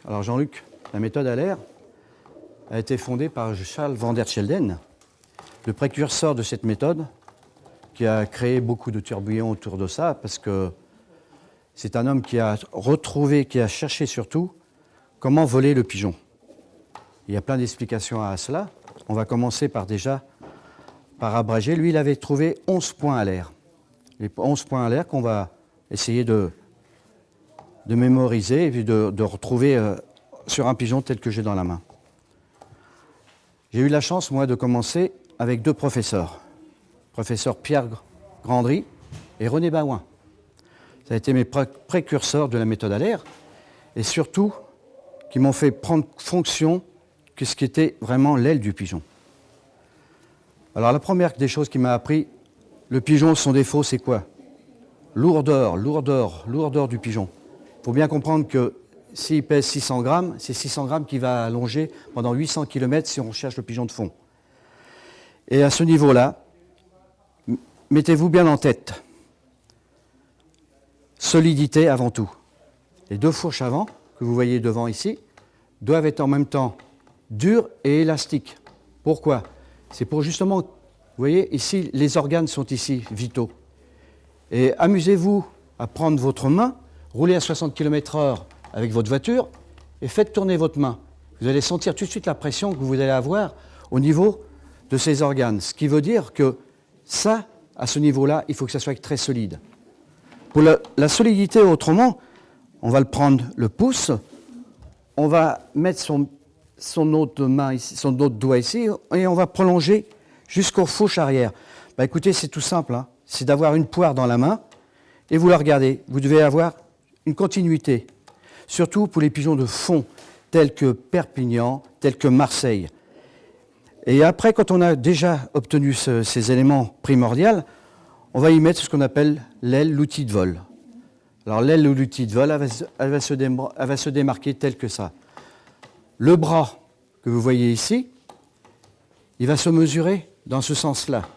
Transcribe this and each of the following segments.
Alors Jean-Luc, la méthode à l'air a été fondée par Charles van der Schelde, le précurseur de cette méthode, qui a créé beaucoup de tourbillons autour de ça, parce que c'est un homme qui a retrouvé, qui a cherché surtout comment voler le pigeon. Il y a plein d'explications à cela. On va commencer par abréger. Lui, il avait trouvé 11 points à l'air. Les 11 points à l'air qu'on va essayer de mémoriser et puis de retrouver sur un pigeon tel que j'ai dans la main. J'ai eu la chance, moi, de commencer avec deux professeurs. Professeur Pierre Grandry et René Baouin. Ça a été mes précurseurs de la méthode à l'air et surtout qui m'ont fait prendre fonction de ce qu'était vraiment l'aile du pigeon. Alors la première des choses qui m'a appris, le pigeon, son défaut, c'est quoi? Lourdeur du pigeon. Il faut bien comprendre que s'il pèse 600 grammes, c'est 600 grammes qui va allonger pendant 800 km si on cherche le pigeon de fond. Et à ce niveau-là, mettez-vous bien en tête, solidité avant tout. Les deux fourches avant, que vous voyez devant ici, doivent être en même temps dures et élastiques. Pourquoi? C'est pour justement, vous voyez, ici, les organes sont ici, vitaux. Et amusez-vous à prendre votre main, roulez à 60 km/h avec votre voiture et faites tourner votre main. Vous allez sentir tout de suite la pression que vous allez avoir au niveau de ces organes. Ce qui veut dire que ça, à ce niveau-là, il faut que ça soit très solide. Pour la solidité, autrement, on va le prendre le pouce, on va mettre son autre main ici, son autre doigt ici, et on va prolonger jusqu'aux fourches arrière. Bah, écoutez, c'est tout simple, hein. C'est d'avoir une poire dans la main, et vous la regardez. Vous devez avoir une continuité, surtout pour les pigeons de fond, tels que Perpignan, tels que Marseille. Et après, quand on a déjà obtenu ces éléments primordiaux, on va y mettre ce qu'on appelle l'aile, l'outil de vol. Alors l'aile ou l'outil de vol, elle va se démarquer tel que ça. Le bras que vous voyez ici, il va se mesurer dans ce sens-là.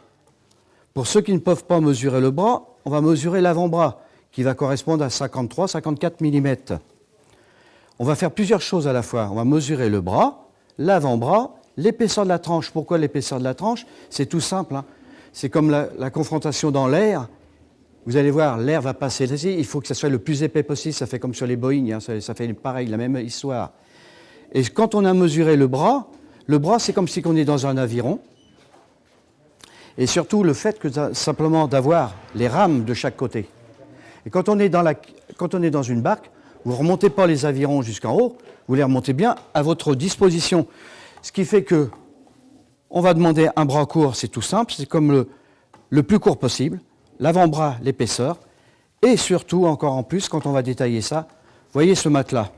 Pour ceux qui ne peuvent pas mesurer le bras, on va mesurer l'avant-bras, qui va correspondre à 53-54 mm. On va faire plusieurs choses à la fois. On va mesurer le bras, l'avant-bras, l'épaisseur de la tranche. Pourquoi l'épaisseur de la tranche? C'est tout simple, hein. C'est comme la confrontation dans l'air. Vous allez voir, l'air va passer ici. Il faut que ça soit le plus épais possible. Ça fait comme sur les Boeing, hein. Ça fait pareil, la même histoire. Et quand on a mesuré le bras, c'est comme si on est dans un aviron. Et surtout, le fait que simplement d'avoir les rames de chaque côté. Et quand on est dans une barque, vous ne remontez pas les avirons jusqu'en haut, vous les remontez bien à votre disposition. Ce qui fait que on va demander un bras court, c'est tout simple, c'est comme le plus court possible, l'avant-bras, l'épaisseur, et surtout, encore en plus, quand on va détailler ça, voyez ce matelas.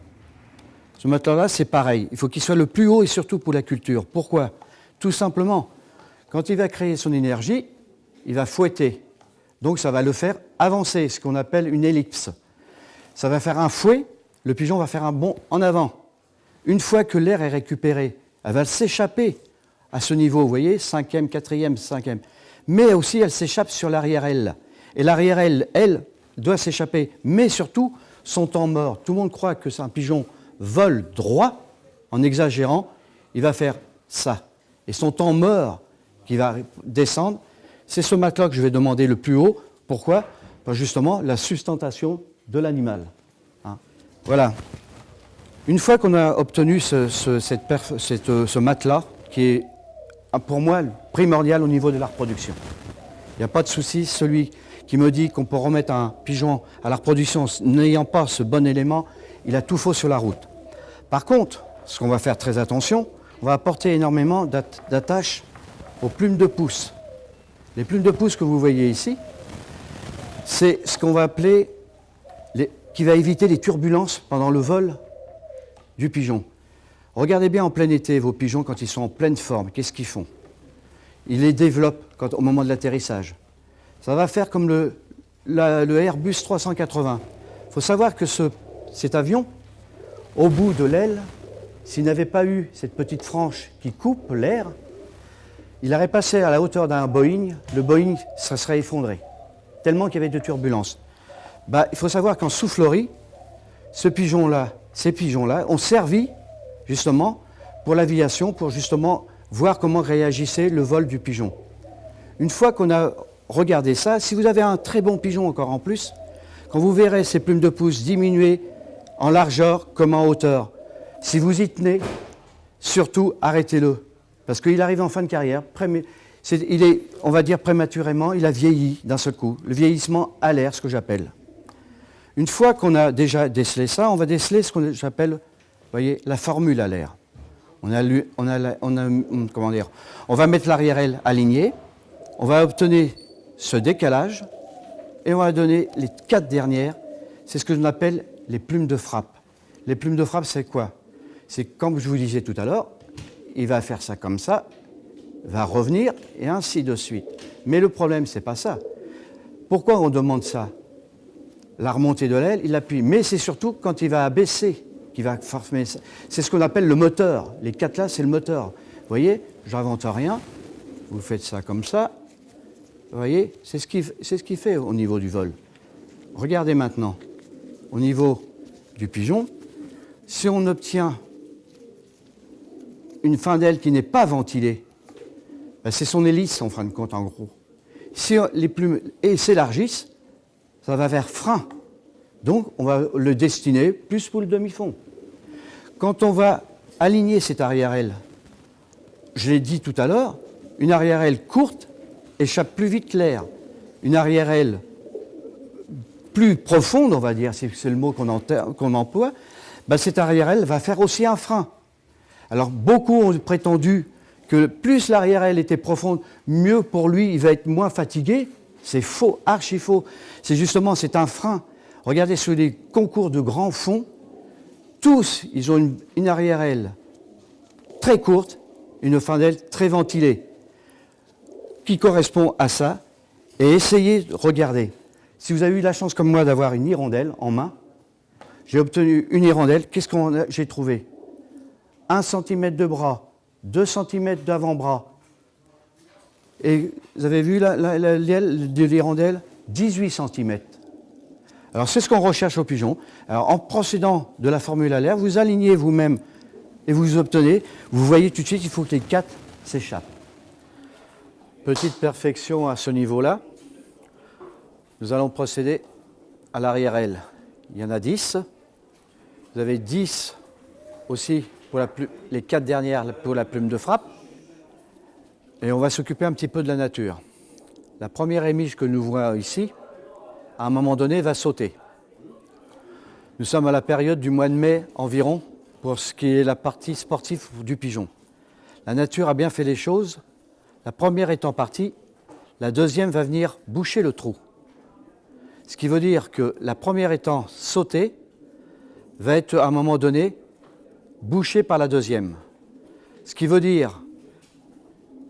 Ce matelas-là, c'est pareil, il faut qu'il soit le plus haut et surtout pour la culture. Pourquoi? Tout simplement, quand il va créer son énergie, il va fouetter. Donc ça va le faire avancer, ce qu'on appelle une ellipse. Ça va faire un fouet, le pigeon va faire un bond en avant. Une fois que l'air est récupéré, elle va s'échapper à ce niveau, vous voyez, 5e, 4e, 5e. Mais aussi, elle s'échappe sur l'arrière-aile. Et l'arrière-aile, elle, doit s'échapper. Mais surtout, son temps mort. Tout le monde croit que c'est un pigeon vole droit, en exagérant, il va faire ça. Et son temps mort qui va descendre, c'est ce matelas que je vais demander le plus haut. Pourquoi? Justement, la sustentation de l'animal. Hein. Voilà. Une fois qu'on a obtenu ce matelas, qui est pour moi primordial au niveau de la reproduction, il n'y a pas de souci. Celui qui me dit qu'on peut remettre un pigeon à la reproduction n'ayant pas ce bon élément, il a tout faux sur la route. Par contre, ce qu'on va faire très attention, on va apporter énormément d'attaches aux plumes de pouce. Les plumes de pouce que vous voyez ici, c'est ce qu'on va appeler, qui va éviter les turbulences pendant le vol du pigeon. Regardez bien en plein été vos pigeons quand ils sont en pleine forme, qu'est-ce qu'ils font? Ils les développent au moment de l'atterrissage. Ça va faire comme le Airbus 380. Il faut savoir que cet avion, au bout de l'aile, s'il n'avait pas eu cette petite franche qui coupe l'air, il aurait passé à la hauteur d'un Boeing, le Boeing ça serait effondré, tellement qu'il y avait de turbulences. Il faut savoir qu'en soufflerie, ce pigeon-là, ces pigeons-là ont servi justement pour l'aviation, pour justement voir comment réagissait le vol du pigeon. Une fois qu'on a regardé ça, si vous avez un très bon pigeon encore en plus, quand vous verrez ces plumes de pouce diminuer en largeur comme en hauteur, si vous y tenez, surtout arrêtez-le, parce qu'il arrive en fin de carrière, il est, on va dire prématurément, il a vieilli d'un seul coup, le vieillissement alaire, ce que j'appelle. Une fois qu'on a déjà décelé ça, on va déceler ce que j'appelle, vous voyez, la formule alaire. On va mettre l'arrière-aile alignée, on va obtenir ce décalage et on va donner les 4 dernières, c'est ce que l'on appelle les plumes de frappe. Les plumes de frappe, c'est quoi? C'est comme je vous disais tout à l'heure, il va faire ça comme ça, va revenir et ainsi de suite. Mais le problème, c'est pas ça. Pourquoi on demande ça? La remontée de l'aile, il appuie. Mais c'est surtout quand il va abaisser qu'il va former ça. C'est ce qu'on appelle le moteur. Les 4 là, c'est le moteur. Vous voyez, j'invente rien. Vous faites ça comme ça. Vous voyez, c'est ce qu'il fait au niveau du vol. Regardez maintenant, au niveau du pigeon, si on obtient une fin d'aile qui n'est pas ventilée, ben c'est son hélice en fin de compte en gros. Si les plumes s'élargissent, ça va vers frein. Donc on va le destiner plus pour le demi-fond. Quand on va aligner cette arrière-aile, je l'ai dit tout à l'heure, une arrière-aile courte échappe plus vite l'air. Une arrière-aile plus profonde, on va dire, c'est le mot qu'on emploie, ben cette arrière-aile va faire aussi un frein. Alors beaucoup ont prétendu que plus l'arrière-aile était profonde, mieux pour lui, il va être moins fatigué. C'est faux, archi faux. C'est un frein. Regardez sur les concours de grands fonds, tous, ils ont une arrière-aile très courte, une fin d'aile très ventilée, qui correspond à ça. Et essayez de regarder. Si vous avez eu la chance comme moi d'avoir une hirondelle en main, j'ai obtenu une hirondelle, qu'est-ce que j'ai trouvé? 1 cm de bras, 2 cm d'avant-bras. Et vous avez vu l'aile de l'hirondelle? 18 cm. Alors c'est ce qu'on recherche au pigeon. Alors en procédant de la formule alaire, vous alignez vous-même et vous obtenez, vous voyez tout de suite, il faut que les 4 s'échappent. Petite perfection à ce niveau-là. Nous allons procéder à l'arrière-aile. Il y en a 10. Vous avez 10 aussi pour les 4 dernières pour la plume de frappe. Et on va s'occuper un petit peu de la nature. La première émiche que nous voyons ici, à un moment donné, va sauter. Nous sommes à la période du mois de mai environ, pour ce qui est la partie sportive du pigeon. La nature a bien fait les choses. La première étant partie, la deuxième va venir boucher le trou. Ce qui veut dire que la première étant sautée, va être à un moment donné bouchée par la deuxième. Ce qui veut dire,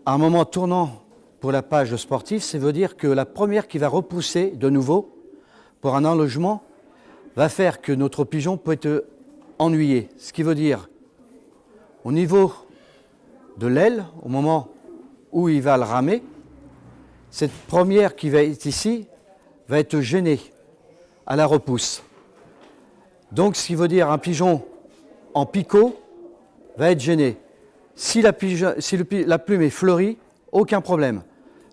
à un moment tournant pour la page sportive, ça veut dire que la première qui va repousser de nouveau pour un enlogement va faire que notre pigeon peut être ennuyé. Ce qui veut dire, au niveau de l'aile, au moment où il va le ramer, cette première qui va être ici va être gênée à la repousse. Donc ce qui veut dire un pigeon en picot va être gêné. Si la plume est fleurie, aucun problème.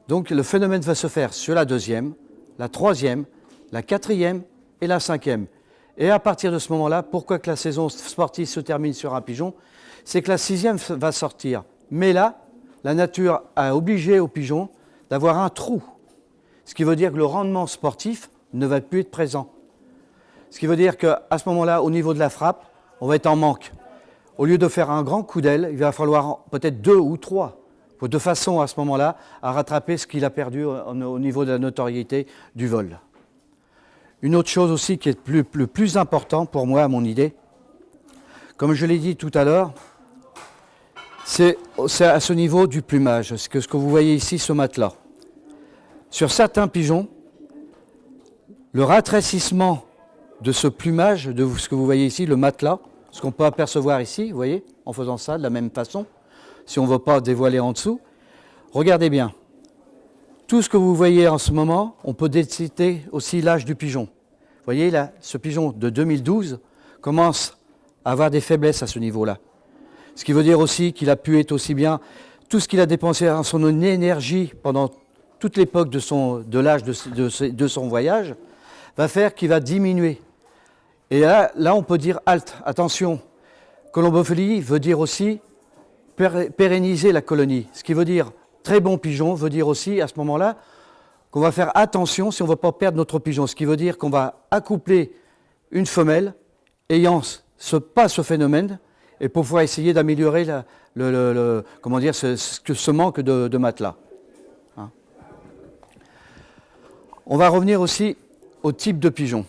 Donc le phénomène va se faire sur la deuxième, la troisième, la quatrième et la cinquième. Et à partir de ce moment-là, pourquoi que la saison sportive se termine sur un pigeon? C'est que la sixième va sortir. Mais là, la nature a obligé au pigeon d'avoir un trou. Ce qui veut dire que le rendement sportif ne va plus être présent. Ce qui veut dire qu'à ce moment-là, au niveau de la frappe, on va être en manque. Au lieu de faire un grand coup d'aile, il va falloir peut-être 2 ou 3, de façon à ce moment-là à rattraper ce qu'il a perdu au niveau de la notoriété du vol. Une autre chose aussi qui est le plus important pour moi, à mon idée, comme je l'ai dit tout à l'heure, c'est à ce niveau du plumage, ce que vous voyez ici, ce matelas. Sur certains pigeons, le rétrécissement de ce plumage, de ce que vous voyez ici, le matelas, ce qu'on peut apercevoir ici, vous voyez, en faisant ça de la même façon, si on ne veut pas dévoiler en dessous, regardez bien. Tout ce que vous voyez en ce moment, on peut détecter aussi l'âge du pigeon. Vous voyez là, ce pigeon de 2012 commence avoir des faiblesses à ce niveau-là. Ce qui veut dire aussi qu'il a pu être aussi bien, tout ce qu'il a dépensé en son énergie pendant toute l'époque de l'âge de son voyage, va faire qu'il va diminuer. Et là, on peut dire halte, attention. Colombophilie veut dire aussi pérenniser la colonie. Ce qui veut dire très bon pigeon veut dire aussi à ce moment-là qu'on va faire attention si on ne veut pas perdre notre pigeon. Ce qui veut dire qu'on va accoupler une femelle ayant pas ce phénomène et pour pouvoir essayer d'améliorer ce manque de matelas. Hein. On va revenir aussi au type de pigeon.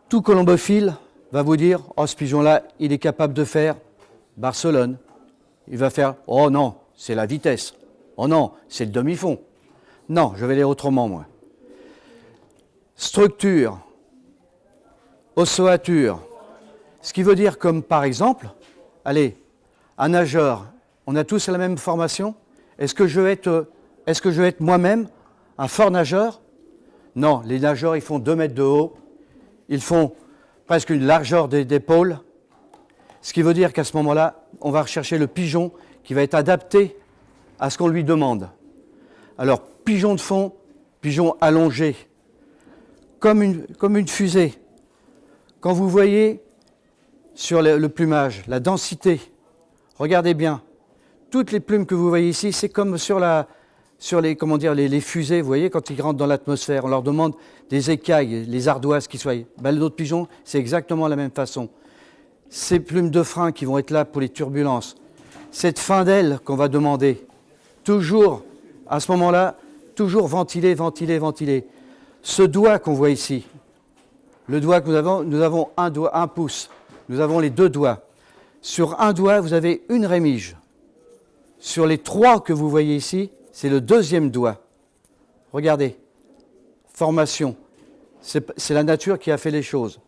Tout colombophile va vous dire « Oh, ce pigeon-là, il est capable de faire Barcelone. Il va faire « Oh non, c'est la vitesse. Oh non, c'est le demi-fond. » Non, je vais aller autrement, moi. Structure, ossoature, ce qui veut dire comme par exemple, allez, un nageur, on a tous la même formation. Est-ce que je vais être moi-même un fort nageur? Non, les nageurs, ils font 2 mètres de haut, ils font presque une largeur d'épaule, ce qui veut dire qu'à ce moment-là, on va rechercher le pigeon qui va être adapté à ce qu'on lui demande. Alors, pigeon de fond, pigeon allongé, comme une fusée. Quand vous voyez sur le plumage, la densité, regardez bien, toutes les plumes que vous voyez ici, c'est comme sur les fusées, vous voyez, quand ils rentrent dans l'atmosphère, on leur demande des écailles, les ardoises qui soient. Ben, notre pigeon, c'est exactement la même façon. Ces plumes de frein qui vont être là pour les turbulences, cette fin d'aile qu'on va demander, toujours, à ce moment-là, toujours ventiler, ventiler, ventiler. Ce doigt qu'on voit ici, le doigt que nous avons un pouce, nous avons les 2 doigts. Sur un doigt, vous avez une rémige. Sur les 3 que vous voyez ici, c'est le 2e doigt. Regardez, formation, c'est la nature qui a fait les choses.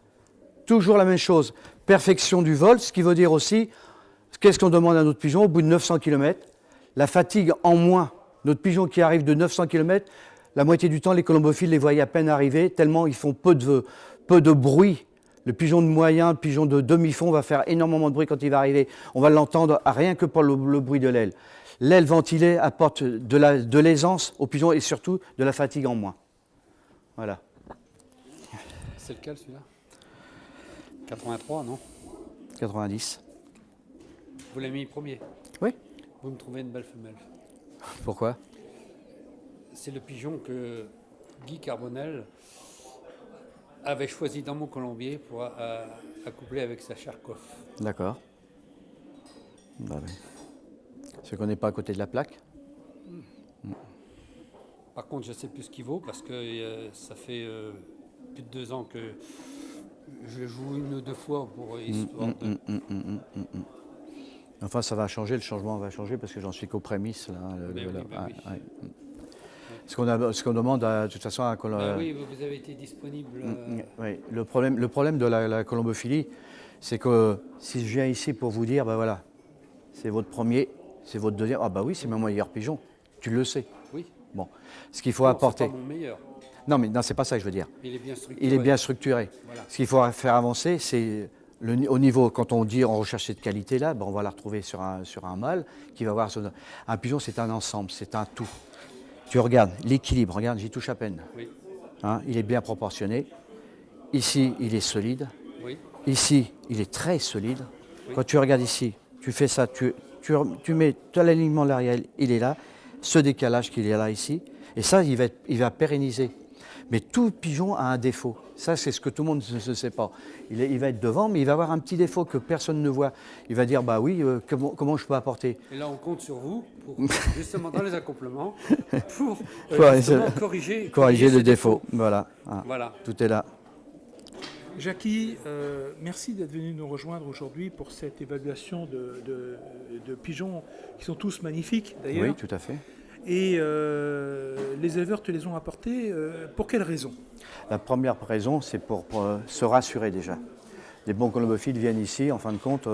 Toujours la même chose, perfection du vol, ce qui veut dire aussi, qu'est-ce qu'on demande à notre pigeon au bout de 900 km? La fatigue en moins. Notre pigeon qui arrive de 900 km, la moitié du temps, les colombophiles les voient à peine arriver, tellement ils font peu de bruit. Le pigeon de moyen, le pigeon de demi-fond va faire énormément de bruit quand il va arriver. On va l'entendre rien que pour le bruit de l'aile. L'aile ventilée apporte de l'aisance au pigeon et surtout de la fatigue en moins. Voilà. C'est lequel celui-là? 83, non? 90. Vous l'avez mis premier? Oui. Vous me trouvez une belle femelle. Pourquoi? C'est le pigeon que Guy Carbonel avait choisi dans mon colombier pour accoupler avec sa Charkov. D'accord. Bah oui. C'est qu'on n'est pas à côté de la plaque. Par contre, je ne sais plus ce qu'il vaut parce que ça fait plus de 2 ans que je le joue 1 ou 2 fois pour histoire de... Enfin, ça va changer, le changement va changer parce que j'en suis qu'aux prémices. Là, oui. ouais. Ce qu'on demande, de toute façon, à oui, vous avez été disponible. Oui. Le problème de la colombophilie, c'est que si je viens ici pour vous dire, ben voilà, c'est votre premier, c'est votre deuxième, ah bah oui, c'est mon meilleur pigeon, tu le sais. Oui. Bon, ce qu'il faut apporter. C'est pas mon meilleur. Non, mais non, c'est pas ça que je veux dire. Il est bien structuré. Il est bien structuré. Voilà. Ce qu'il faut faire avancer, c'est au niveau, quand on dit on recherche cette qualité-là, ben on va la retrouver sur un mâle qui va avoir un pigeon, c'est un ensemble, c'est un tout. Tu regardes l'équilibre, regarde, j'y touche à peine. Oui. Hein, il est bien proportionné. Ici, il est solide. Oui. Ici, il est très solide. Oui. Quand tu regardes ici, tu fais ça, tu mets l'alignement de l'arrière, il est là. Ce décalage qu'il est là ici. Et ça, il va pérenniser. Mais tout pigeon a un défaut. Ça, c'est ce que tout le monde ne sait pas. Il va être devant, mais il va avoir un petit défaut que personne ne voit. Il va dire, bah oui, comment je peux apporter? Et là, on compte sur vous, pour, justement dans les accouplements, pour corriger le défaut. Voilà. Ah, voilà. Tout est là. Jackie, merci d'être venu nous rejoindre aujourd'hui pour cette évaluation de pigeons qui sont tous magnifiques d'ailleurs. Oui, tout à fait. Et les éleveurs te les ont apportés pour quelles raisons? La première raison, c'est pour se rassurer déjà. Les bons colombophiles viennent ici, en fin de compte,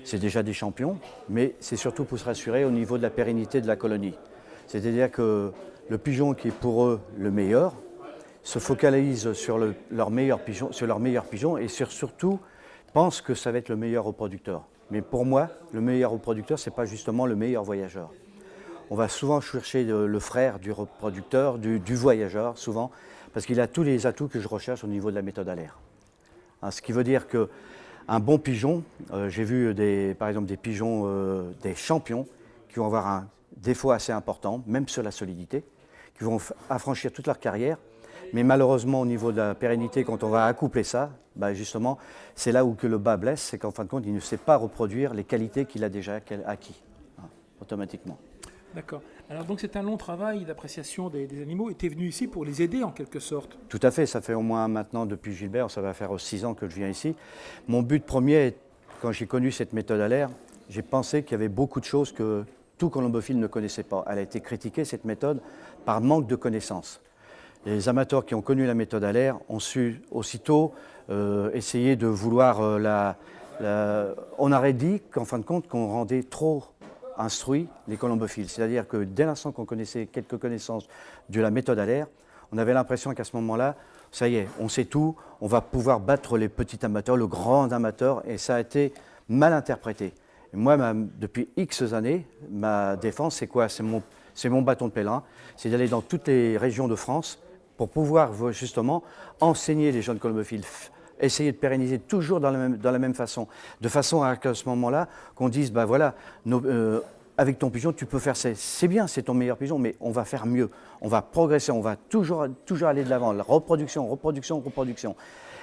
c'est déjà des champions, mais c'est surtout pour se rassurer au niveau de la pérennité de la colonie. C'est-à-dire que le pigeon qui est pour eux le meilleur se focalise sur leur meilleur pigeon et surtout pense que ça va être le meilleur reproducteur. Mais pour moi, le meilleur reproducteur, ce n'est pas justement le meilleur voyageur. On va souvent chercher le frère du reproducteur, du voyageur, souvent, parce qu'il a tous les atouts que je recherche au niveau de la méthode alaire. Hein, ce qui veut dire qu'un bon pigeon, j'ai vu par exemple des pigeons, des champions, qui vont avoir un défaut assez important, même sur la solidité, qui vont affranchir toute leur carrière. Mais malheureusement, au niveau de la pérennité, quand on va accoupler ça, bah justement, c'est là où que le bas blesse, c'est qu'en fin de compte, il ne sait pas reproduire les qualités qu'il a déjà acquis, hein, automatiquement. D'accord. Alors donc c'est un long travail d'appréciation des animaux et tu es venu ici pour les aider en quelque sorte. Tout à fait, ça fait au moins maintenant depuis Gilbert, ça va faire 6 ans que je viens ici. Mon but premier, quand j'ai connu cette méthode alaire, j'ai pensé qu'il y avait beaucoup de choses que tout colombophile ne connaissait pas. Elle a été critiquée, cette méthode, par manque de connaissances. Les amateurs qui ont connu la méthode alaire ont su aussitôt essayer de vouloir On aurait dit qu'en fin de compte, qu'on rendait trop instruits les colombophiles. C'est-à-dire que dès l'instant qu'on connaissait quelques connaissances de la méthode alaire, on avait l'impression qu'à ce moment-là, ça y est, on sait tout, on va pouvoir battre les petits amateurs, le grand amateur, et ça a été mal interprété. Et moi, depuis X années, ma défense, c'est quoi? C'est mon bâton de pèlerin, c'est d'aller dans toutes les régions de France pour pouvoir justement enseigner les jeunes colombophiles, essayer de pérenniser toujours dans la même façon, de façon à ce moment-là, qu'on dise, bah voilà, avec ton pigeon, tu peux faire, c'est bien, c'est ton meilleur pigeon, mais on va faire mieux, on va progresser, on va toujours aller de l'avant, la reproduction, reproduction, reproduction.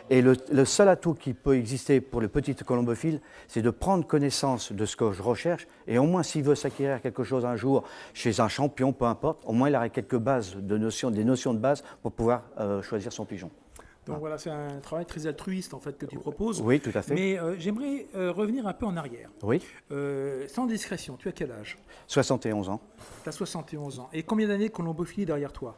Et le seul atout qui peut exister pour le petit colombophile, c'est de prendre connaissance de ce que je recherche, et au moins s'il veut s'acquérir quelque chose un jour chez un champion, peu importe, au moins il aurait quelques bases des notions de base pour pouvoir choisir son pigeon. Donc voilà, c'est un travail très altruiste en fait que tu proposes. Oui, tout à fait. Mais j'aimerais revenir un peu en arrière. Oui. Sans discrétion, tu as quel âge? 71 ans. Tu as 71 ans. Et combien d'années de colombophilie derrière toi?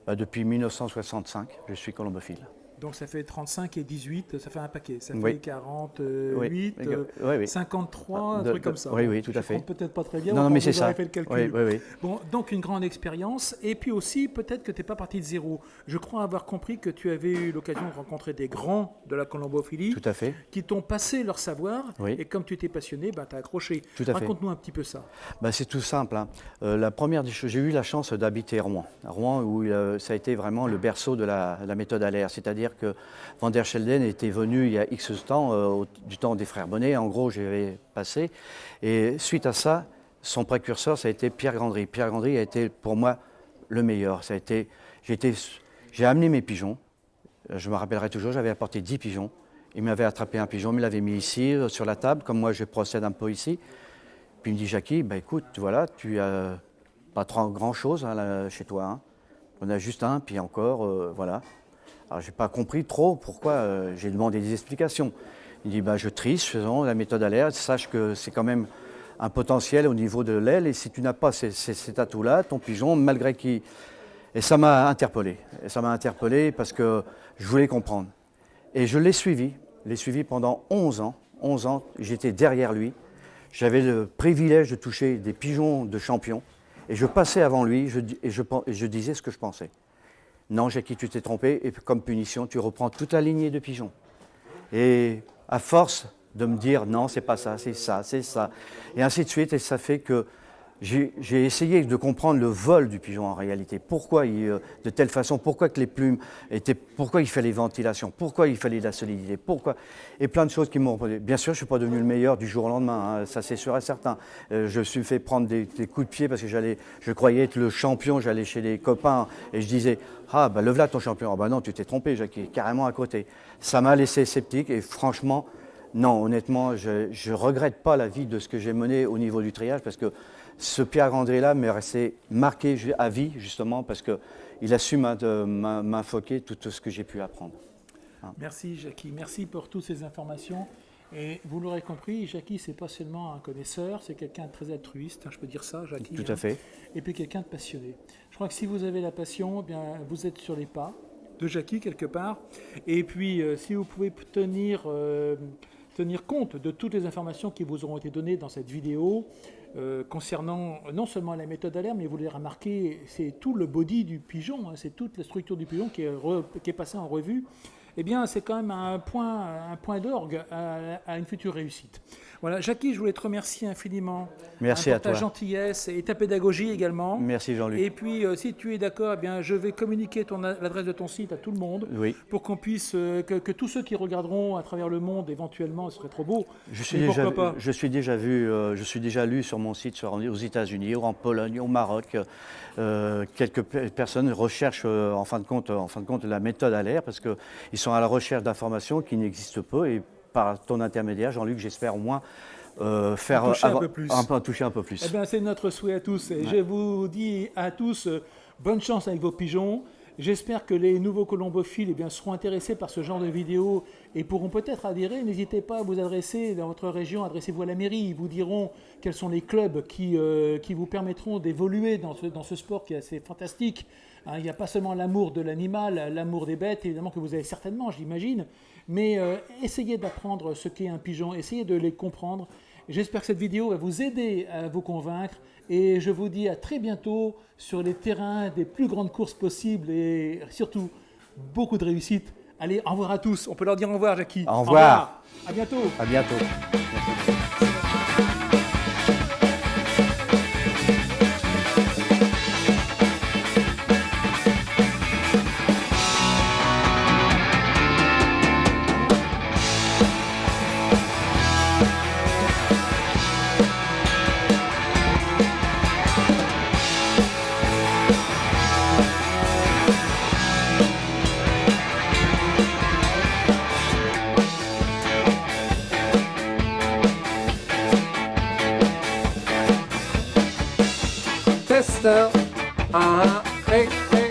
Depuis 1965, je suis colombophile. Donc ça fait 35 et 18, ça fait un paquet. Ça fait Oui. 48, oui. 53, un truc comme ça. Oui, tout à fait. Je compte peut-être pas très bien. Non, mais c'est ça. Fait le calcul. Oui. Bon, donc une grande expérience. Et puis aussi, peut-être que tu n'es pas parti de zéro. Je crois avoir compris que tu avais eu l'occasion de rencontrer des grands de la colombophilie. Tout à fait. Qui t'ont passé leur savoir. Oui. Et comme tu étais passionné, tu as accroché. Tout à fait. Raconte-nous un petit peu ça. C'est tout simple. Hein. La première des choses, j'ai eu la chance d'habiter Rouen. Rouen, où ça a été vraiment le berceau de la méthode alaire. C'est-à-dire que Van der Schelden était venu il y a X temps, du temps des frères Bonnet, en gros j'avais passé, et suite à ça, son précurseur, ça a été Pierre Grandry. Pierre Grandry a été pour moi le meilleur. J'ai amené mes pigeons, je me rappellerai toujours, j'avais apporté 10 pigeons, il m'avait attrapé un pigeon, il me l'avait mis ici, sur la table, comme moi je procède un peu ici, puis il me dit, Jackie, écoute, voilà, tu as pas grand-chose hein, chez toi, hein. On a juste un, puis encore, voilà. Alors, je n'ai pas compris trop pourquoi, j'ai demandé des explications. Il dit, je triche, faisons la méthode alaire, sache que c'est quand même un potentiel au niveau de l'aile, et si tu n'as pas cet atout-là, ton pigeon, malgré qu'il... Et ça m'a interpellé. Et ça m'a interpellé parce que je voulais comprendre. Et je l'ai suivi pendant 11 ans. 11 ans, j'étais derrière lui. J'avais le privilège de toucher des pigeons de champion, et je passais avant lui, et je disais ce que je pensais. Non, Jackie, tu t'es trompé, et comme punition, tu reprends toute la lignée de pigeons. Et à force de me dire, non, c'est pas ça, c'est ça, c'est ça, et ainsi de suite, et ça fait que j'ai essayé de comprendre le vol du pigeon en réalité. Pourquoi de telle façon, pourquoi que les plumes pourquoi il fallait ventilation, pourquoi il fallait de la solidité, pourquoi, et plein de choses qui m'ont... Bien sûr, je ne suis pas devenu le meilleur du jour au lendemain, hein, ça c'est sûr et certain. Je me suis fait prendre des coups de pied parce que je croyais être le champion, j'allais chez les copains et je disais, le voilà ton champion. Non, tu t'es trompé, Jackie, carrément à côté. Ça m'a laissé sceptique et franchement, non, honnêtement, je ne regrette pas la vie de ce que j'ai mené au niveau du triage parce que ce Pierre Grandry-là m'est resté marqué à vie, justement, parce qu'il a su m'infoquer tout ce que j'ai pu apprendre. Hein. Merci, Jackie. Merci pour toutes ces informations. Et vous l'aurez compris, Jackie, ce n'est pas seulement un connaisseur, c'est quelqu'un de très altruiste, je peux dire ça, Jackie. Tout à fait. Et puis quelqu'un de passionné. Je crois que si vous avez la passion, vous êtes sur les pas de Jackie, quelque part. Et puis, si vous pouvez tenir compte de toutes les informations qui vous auront été données dans cette vidéo, concernant non seulement la méthode alaire, mais vous l'avez remarqué, c'est tout le body du pigeon, hein, c'est toute la structure du pigeon qui est passée en revue. eh bien, c'est quand même un point d'orgue à une future réussite. Voilà, Jackie, je voulais te remercier infiniment. Merci à pour ta toi. gentillesse et ta pédagogie également. Merci Jean-Luc. Et puis, si tu es d'accord, eh bien, je vais communiquer l'adresse de ton site à tout le monde Oui. pour qu'on puisse, que tous ceux qui regarderont à travers le monde, éventuellement, ce serait trop beau. Je suis Mais pourquoi pas je suis déjà lu sur mon site aux États-Unis, en Pologne, au Maroc. Quelques personnes recherchent en fin de compte la méthode à l'air parce qu'ils sont à la recherche d'informations qui n'existent pas et par ton intermédiaire, Jean-Luc, j'espère au moins faire toucher un peu plus. Eh bien, c'est notre souhait à tous. Et je vous dis à tous bonne chance avec vos pigeons. J'espère que les nouveaux colombophiles eh bien, seront intéressés par ce genre de vidéos et pourront peut-être adhérer. N'hésitez pas à vous adresser dans votre région, adressez-vous à la mairie. Ils vous diront quels sont les clubs qui vous permettront d'évoluer dans ce sport qui est assez fantastique. Hein, il n'y a pas seulement l'amour de l'animal, l'amour des bêtes, évidemment que vous avez certainement, j'imagine, mais essayez d'apprendre ce qu'est un pigeon, essayez de les comprendre. J'espère que cette vidéo va vous aider à vous convaincre et je vous dis à très bientôt sur les terrains des plus grandes courses possibles et surtout beaucoup de réussite. Allez, au revoir à tous. On peut leur dire au revoir, Jackie. Au revoir. À bientôt. À bientôt. Tester. Ah, hey, hey.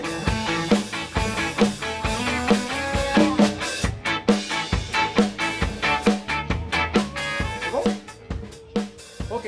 Bon. Ok.